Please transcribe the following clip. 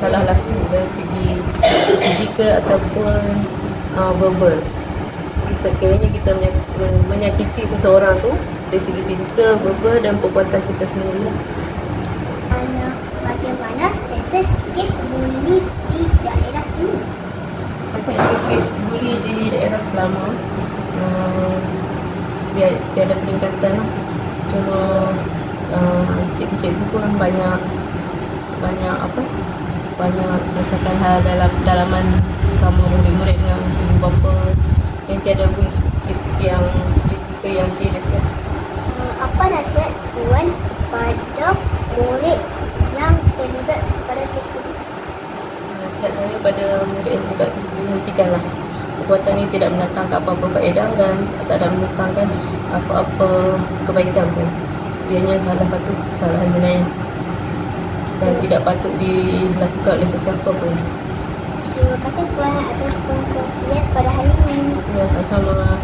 masalah laku dari segi fizikal ataupun verbal. Kita menyakiti seseorang tu dari segi fizikal, verbal dan perbuatan kita sendiri. Bagaimana status kes buli di daerah ini? Setakat ini kes buli di daerah selama tiada peningkatan lah. Cuma cikgu pun banyak selesaikan hal dalam dalaman sesama murid-murid dengan ibu bapa yang tiada pun yang kritikal yang serius ya. Apa nasihat Puan pada murid yang terlibat pada kes buli? Nasihat saya pada murid yang terlibat kes buli, hentikanlah. Perbuatan ini tidak mendatangkan apa-apa faedah dan tak ada mendatangkan apa-apa kebaikan pun. Ianya salah satu kesalahan jenayah dan tidak patut dilakukan oleh sesiapa pun. Terima kasih Puan atas pengkongsian pada hari ini. Ya, sama-sama.